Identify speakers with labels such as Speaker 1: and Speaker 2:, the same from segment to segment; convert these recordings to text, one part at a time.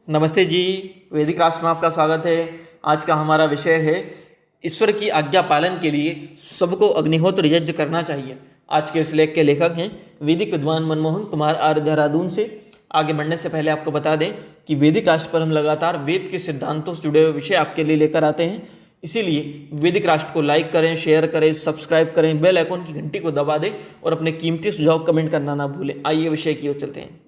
Speaker 1: नमस्ते जी। वैदिक राष्ट्र में आपका स्वागत है। आज का हमारा विषय है ईश्वर की आज्ञा पालन के लिए सबको अग्निहोत्र यज्ञ करना चाहिए। आज के इस लेख के लेखक हैं वैदिक विद्वान मनमोहन कुमार आर्य, देहरादून से। आगे बढ़ने से पहले आपको बता दें कि वैदिक राष्ट्र पर हम लगातार वेद के सिद्धांतों से जुड़े हुए विषय आपके लिए लेकर आते हैं। इसीलिए वैदिक राष्ट्र को लाइक करें, शेयर करें, सब्सक्राइब करें, बेल आइकन की घंटी को दबा दें और अपने कीमती सुझाव कमेंट करना ना भूलें। आइए विषय की ओर चलते हैं।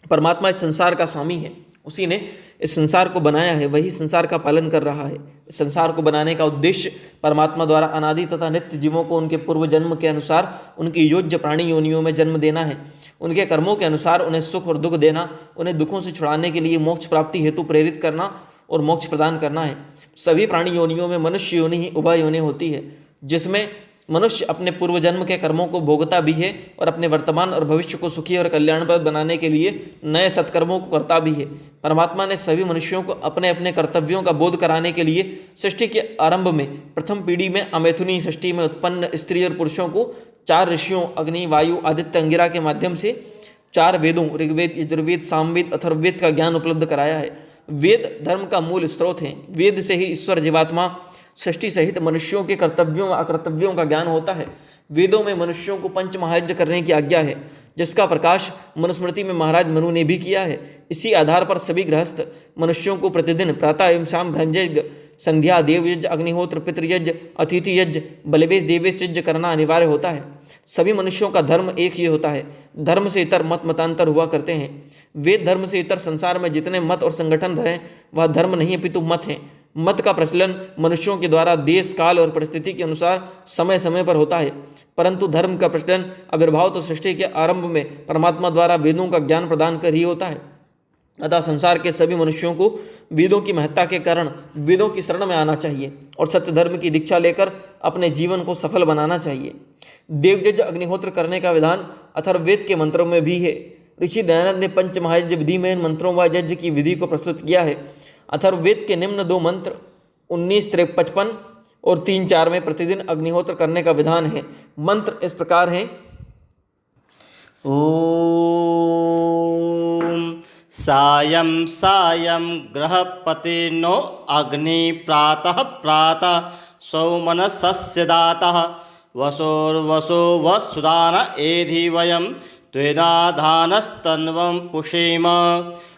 Speaker 1: परमात्मा इस संसार का स्वामी है। उसी ने इस संसार को बनाया है, वही संसार का पालन कर रहा है। इस संसार को बनाने का उद्देश्य परमात्मा द्वारा अनादि तथा नित्य जीवों को उनके पूर्व जन्म के अनुसार उनकी योज्य प्राणी योनियों में जन्म देना है। उनके कर्मों के अनुसार उन्हें सुख और दुख देना, उन्हें दुखों से छुड़ाने के लिए मोक्ष प्राप्ति हेतु प्रेरित करना और मोक्ष प्रदान करना है। सभी प्राणी योनियों में मनुष्य योनि ही उभय योनि होती है, जिसमें मनुष्य अपने पूर्व जन्म के कर्मों को भोगता भी है और अपने वर्तमान और भविष्य को सुखी और कल्याणप्रद बनाने के लिए नए सत्कर्मों को करता भी है। परमात्मा ने सभी मनुष्यों को अपने अपने कर्तव्यों का बोध कराने के लिए सृष्टि के आरंभ में प्रथम पीढ़ी में अमैथुनी सृष्टि में उत्पन्न स्त्री और पुरुषों को 4 ऋषियों अग्नि, वायु, आदित्य, अंगिरा के माध्यम से 4 वेदों ऋग्वेद, यजुर्वेद, सामवेद, अथर्ववेद का ज्ञान उपलब्ध कराया है। वेद धर्म का मूल स्रोत है। वेद से ही ईश्वर, जीवात्मा, सृष्टि सहित मनुष्यों के कर्तव्यों व अकर्तव्यों का ज्ञान होता है। वेदों में मनुष्यों को पंच महायज्ञ करने की आज्ञा है, जिसका प्रकाश मनुस्मृति में महाराज मनु ने भी किया है। इसी आधार पर सभी गृहस्थ मनुष्यों को प्रतिदिन प्रातः एवं शाम ब्रह्मयज्ञ, संध्या, देवयज्ञ, अग्निहोत्र, पितृयज्ञ, अतिथि यज्ञ, बलिवेश, देवेश यज्ञ करना अनिवार्य होता है। सभी मनुष्यों का धर्म एक ही होता है। धर्म से इतर मत मतांतर हुआ करते हैं। वेद धर्म से इतर संसार में जितने मत और संगठन हैं वह धर्म नहीं अपितु मत हैं। मत का प्रचलन मनुष्यों के द्वारा देश, काल और परिस्थिति के अनुसार समय समय पर होता है, परंतु धर्म का प्रचलन आविर्भाव तो सृष्टि के आरंभ में परमात्मा द्वारा वेदों का ज्ञान प्रदान कर ही होता है। अतः संसार के सभी मनुष्यों को वेदों की महत्ता के कारण वेदों की शरण में आना चाहिए और सत्य धर्म की दीक्षा लेकर अपने जीवन को सफल बनाना चाहिए। देवयज्ञ अग्निहोत्र करने का विधान अथर्ववेद के मंत्रों में भी है। ऋषि दयानंद ने पंच महायज्ञ विधि में इन मंत्रों व यज्ञ की विधि को प्रस्तुत किया है। अथर्ववेद के निम्न 2 मंत्र 19-55 और 3-4 में प्रतिदिन अग्निहोत्र करने का विधान है। मंत्र इस प्रकार हैं।
Speaker 2: ओम सायं सायं गृहपतिर्नो अग्नि प्रातः प्रातः सौमनसस्य दातः वसोर्वसो वसुदान एधि वयं त्वेनाधानस्तन्वं पुषेम।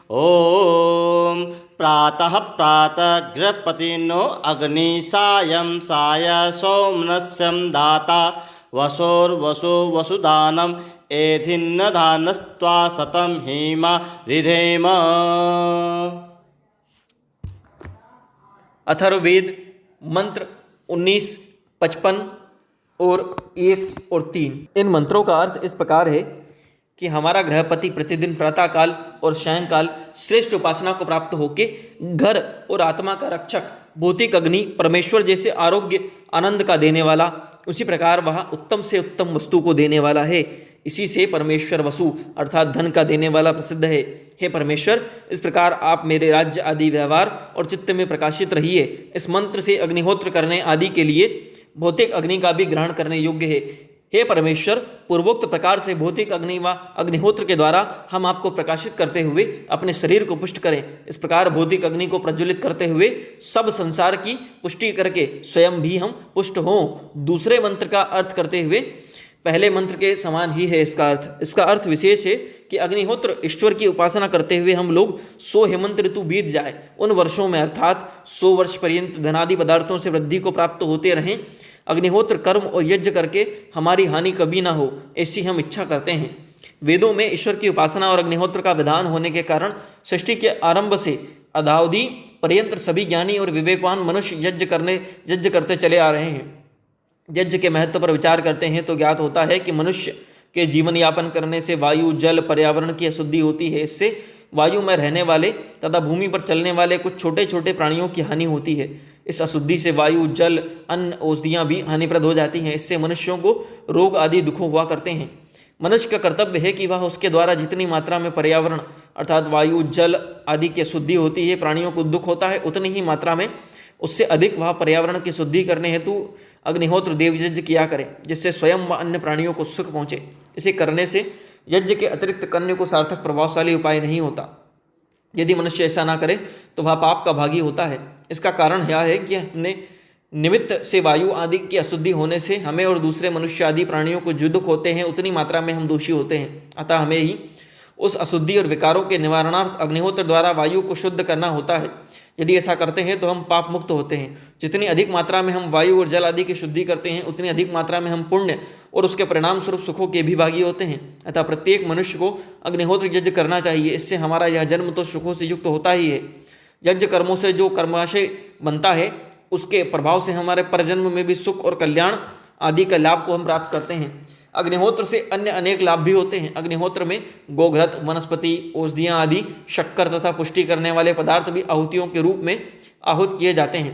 Speaker 2: ओम प्रातः प्रातः गृहपतिर्नो अग्नि सायं साय सौमनस्यं दाता वसोर्वसो वसुदानम् एधिन्नधानस्त्वा शतं हेमा रिधेम।
Speaker 1: अथर्ववेद मंत्र 19, 55 और 1 और 3। इन मंत्रों का अर्थ इस प्रकार है कि हमारा गृहपति प्रतिदिन प्रातःकाल और सायंकाल श्रेष्ठ उपासना को प्राप्त होके घर और आत्मा का रक्षक, भौतिक अग्नि परमेश्वर जैसे आरोग्य आनंद का देने वाला, उसी प्रकार वह उत्तम से उत्तम वस्तु को देने वाला है। इसी से परमेश्वर वसु अर्थात धन का देने वाला प्रसिद्ध है। हे परमेश्वर, इस प्रकार आप मेरे राज्य आदि व्यवहार और चित्त में प्रकाशित रहिए। इस मंत्र से अग्निहोत्र करने आदि के लिए भौतिक अग्नि का भी ग्रहण करने योग्य है। हे परमेश्वर, पूर्वोक्त प्रकार से भौतिक अग्नि व अग्निहोत्र के द्वारा हम आपको प्रकाशित करते हुए अपने शरीर को पुष्ट करें। इस प्रकार भौतिक अग्नि को प्रज्वलित करते हुए सब संसार की पुष्टि करके स्वयं भी हम पुष्ट हों। दूसरे मंत्र का अर्थ करते हुए पहले मंत्र के समान ही है इसका अर्थ विशेष है कि अग्निहोत्र ईश्वर की उपासना करते हुए हम लोग 100 हेमंत ऋतु बीत जाए, उन वर्षों में अर्थात 100 वर्ष पर्यंत धनादि पदार्थों से वृद्धि को प्राप्त होते रहें। अग्निहोत्र कर्म और यज्ञ करके हमारी हानि कभी ना हो, ऐसी हम इच्छा करते हैं। वेदों में ईश्वर की उपासना और अग्निहोत्र का विधान होने के कारण सृष्टि के आरंभ से अधावधि पर्यंत सभी ज्ञानी और विवेकवान मनुष्य यज्ञ करते चले आ रहे हैं। यज्ञ के महत्व पर विचार करते हैं तो ज्ञात होता है कि मनुष्य के जीवन यापन करने से वायु, जल, पर्यावरण की अशुद्धि होती है। इससे वायु में रहने वाले तथा भूमि पर चलने वाले कुछ छोटे छोटे प्राणियों की हानि होती है। इस अशुद्धि से वायु, जल, अन्न, औषधियाँ भी हानिप्रद हो जाती हैं। इससे मनुष्यों को रोग आदि दुखों हुआ करते हैं। मनुष्य का कर्तव्य है कि वह उसके द्वारा जितनी मात्रा में पर्यावरण अर्थात वायु, जल आदि की शुद्धि होती है, प्राणियों को दुख होता है, उतनी ही मात्रा में उससे अधिक वह पर्यावरण की शुद्धि करने हेतु अग्निहोत्र देवयज्ञ किया करें, जिससे स्वयं व अन्य प्राणियों को सुख पहुँचे। इसे करने से यज्ञ के अतिरिक्त कन्या को सार्थक प्रभावशाली उपाय नहीं होता। यदि मनुष्य ऐसा ना करे तो वह पाप का भागी होता है। इसका कारण यह है कि हमने निमित्त से वायु आदि की अशुद्धि होने से हमें और दूसरे मनुष्य आदि प्राणियों को जो दुख होते हैं उतनी मात्रा में हम दोषी होते हैं। अतः हमें ही उस अशुद्धि और विकारों के निवारणार्थ अग्निहोत्र द्वारा वायु को शुद्ध करना होता है। यदि ऐसा करते हैं तो हम पाप मुक्त होते हैं। जितनी अधिक मात्रा में हम वायु और जल आदि की शुद्धि करते हैं उतनी अधिक मात्रा में हम पुण्य और उसके परिणाम स्वरूप सुखों के भी भागी होते हैं। अतः प्रत्येक मनुष्य को अग्निहोत्र यज्ञ करना चाहिए। इससे हमारा यह जन्म तो सुखों से युक्त होता ही है। यज्ञ कर्मों से जो कर्माशय बनता है उसके प्रभाव से हमारे परजन्म में भी सुख और कल्याण आदि का लाभ को हम प्राप्त करते हैं। अग्निहोत्र से अन्य अनेक लाभ भी होते हैं। अग्निहोत्र में गोघृत, वनस्पति, औषधियाँ आदि, शक्कर तथा पुष्टि करने वाले पदार्थ भी आहुतियों के रूप में आहूत किए जाते हैं।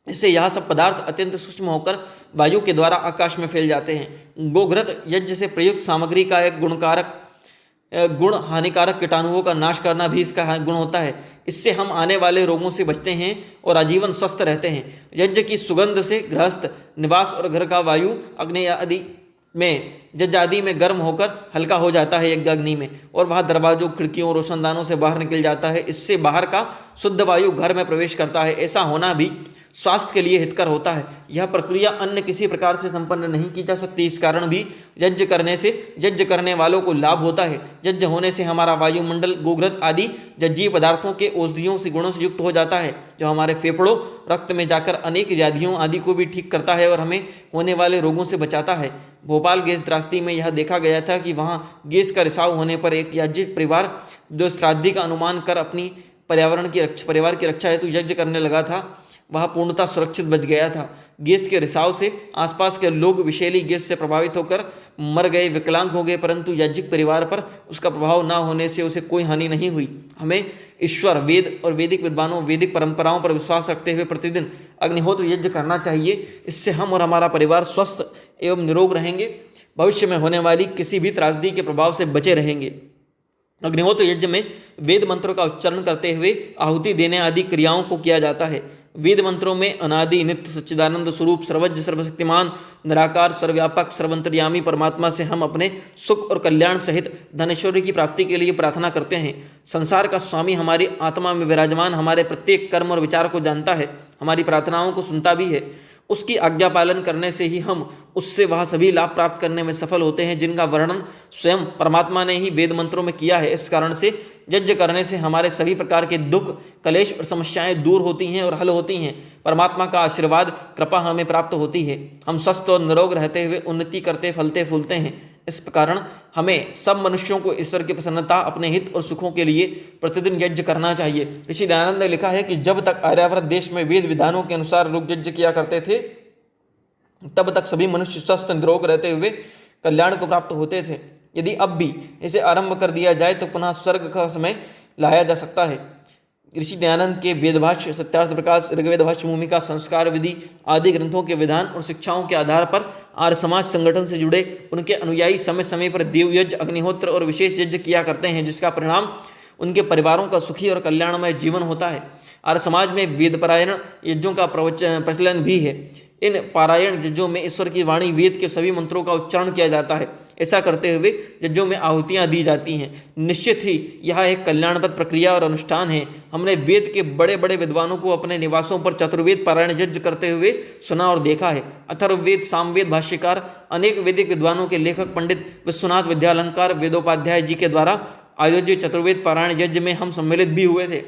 Speaker 1: इससे यह सब पदार्थ अत्यंत सूक्ष्म होकर वायु के द्वारा आकाश में फैल जाते हैं। गोघृत यज्ञ से प्रयुक्त सामग्री का एक गुण हानिकारक कीटाणुओं का नाश करना भी इसका गुण होता है। इससे हम आने वाले रोगों से बचते हैं और आजीवन स्वस्थ रहते हैं। यज्ञ की सुगंध से गृहस्थ निवास और घर का वायु अग्नि आदि में यज्ञ आदि में गर्म होकर हल्का हो जाता है यज्ञ अग्नि में, और वह दरवाजों, खिड़कियों, रोशनदानों से बाहर निकल जाता है। इससे बाहर का शुद्ध वायु घर में प्रवेश करता है। ऐसा होना भी स्वास्थ्य के लिए हितकर होता है। यह प्रक्रिया अन्य किसी प्रकार से संपन्न नहीं की जा सकती। इस कारण भी यज्ञ करने से यज्ञ करने वालों को लाभ होता है। यज्ञ होने से हमारा वायुमंडल गोघृत आदि यज्ञीय पदार्थों के औषधियों से गुणों से युक्त हो जाता है, जो हमारे फेफड़ों, रक्त में जाकर अनेक व्याधियों आदि को भी ठीक करता है और हमें होने वाले रोगों से बचाता है। भोपाल गैस त्रासदी में यह देखा गया था कि वहाँ गैस का रिसाव होने पर एक याज्ञिक परिवार जो श्राद्धि का अनुमान कर अपनी परिवार की रक्षा हेतु यज्ञ करने लगा था, वह पूर्णतः सुरक्षित बच गया था। गैस के रिसाव से आसपास के लोग विषैली गैस से प्रभावित होकर मर गए, विकलांग हो गए, परंतु याज्ञिक परिवार पर उसका प्रभाव न होने से उसे कोई हानि नहीं हुई। हमें ईश्वर, वेद और वैदिक विद्वानों, वैदिक परंपराओं पर विश्वास रखते हुए प्रतिदिन अग्निहोत्र यज्ञ करना चाहिए। इससे हम और हमारा परिवार स्वस्थ एवं निरोग रहेंगे, भविष्य में होने वाली किसी भी त्रासदी के प्रभाव से बचे रहेंगे। अग्निहोत्र यज्ञ में वेद मंत्रों का उच्चारण करते हुए आहुति देने आदि क्रियाओं को किया जाता है। वेद मंत्रों में अनादि, नित्य, सच्चिदानंद स्वरूप, सर्वज्ञ, सर्वशक्तिमान, निराकार, सर्वव्यापक, सर्वंतर्यामी परमात्मा से हम अपने सुख और कल्याण सहित धनेश्वरी की प्राप्ति के लिए प्रार्थना करते हैं। संसार का स्वामी हमारी आत्मा में विराजमान हमारे प्रत्येक कर्म और विचार को जानता है, हमारी प्रार्थनाओं को सुनता भी है। उसकी आज्ञा पालन करने से ही हम उससे वह सभी लाभ प्राप्त करने में सफल होते हैं जिनका वर्णन स्वयं परमात्मा ने ही वेद मंत्रों में किया है। इस कारण से यज्ञ करने से हमारे सभी प्रकार के दुख, कलेश और समस्याएं दूर होती हैं और हल होती हैं। परमात्मा का आशीर्वाद, कृपा हमें प्राप्त होती है। हम स्वस्थ और निरोग रहते हुए उन्नति करते, फलते फूलते हैं। इस कारण हमें सब मनुष्यों को ईश्वर की प्रसन्नता, अपने हित और सुखों के लिए प्रतिदिन यज्ञ करना चाहिए। ऋषि दयानंद ने लिखा है कि जब तक आर्यावर्त देश में वेद विधानों के अनुसार लोग यज्ञ किया करते थे, तब तक सभी मनुष्य स्वस्थ निरोग रहते हुए कल्याण को प्राप्त होते थे। यदि अब भी इसे आरंभ कर दिया जाए तो पुनः स्वर्ग का समय लाया जा सकता है। ऋषि दयानंद के वेदभाष्य, सत्यार्थ प्रकाश, ऋग्वेद भाष्य, भूमिका, संस्कार विधि आदि ग्रंथों के विधान और शिक्षाओं के आधार पर आर्य समाज संगठन से जुड़े उनके अनुयायी समय समय पर देव यज्ञ, अग्निहोत्र और विशेष यज्ञ किया करते हैं, जिसका परिणाम उनके परिवारों का सुखी और कल्याणमय जीवन होता है। आर्य समाज में वेदपारायण यज्ञों का प्रचलन भी है। इन पारायण यज्ञों में ईश्वर की वाणी, वेद के सभी मंत्रों का उच्चारण किया जाता है। ऐसा करते हुए यज्ञों में आहुतियाँ दी जाती हैं। निश्चित ही यह एक कल्याणप्रद प्रक्रिया और अनुष्ठान है। हमने वेद के बड़े बड़े विद्वानों को अपने निवासों पर चतुर्वेद पारायण यज्ञ करते हुए सुना और देखा है। अथर्ववेद, सामवेद भाष्यकार, अनेक वैदिक विद्वानों के लेखक पंडित विश्वनाथ विद्यालंकार वेदोपाध्याय जी के द्वारा आयोजित चतुर्वेद पारायण यज्ञ में हम सम्मिलित भी हुए थे।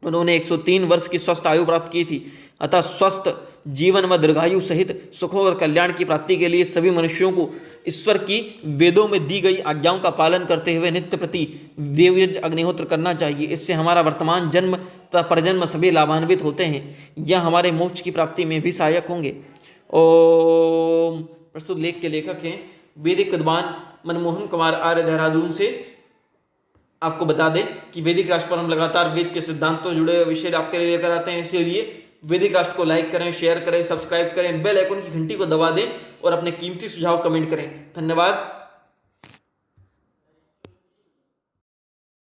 Speaker 1: उन्होंने 103 वर्ष की स्वस्थ आयु प्राप्त की थी। अतः स्वस्थ जीवन व दीर्घायु सहित सुखों और कल्याण की प्राप्ति के लिए सभी मनुष्यों को ईश्वर की वेदों में दी गई आज्ञाओं का पालन करते हुए नित्य प्रति देवयज्ञ, अग्निहोत्र करना चाहिए। इससे हमारा वर्तमान जन्म तथा परजन्म सभी लाभान्वित होते हैं। यह हमारे मोक्ष की प्राप्ति में भी सहायक होंगे। ओम। प्रस्तुत लेख के लेखक हैं वैदिक विद्वान मनमोहन कुमार आर्य, देहरादून से। आपको बता दें कि वैदिक राष्ट्र पर हम लगातार वेद के सिद्धांतों जुड़े हुए विषय आपके लिए लेकर आते हैं। इसीलिए वैदिक राष्ट्र को लाइक करें, शेयर करें, सब्सक्राइब करें, बेल आइकन की घंटी को दबा दें और अपने कीमती सुझाव कमेंट करें। धन्यवाद।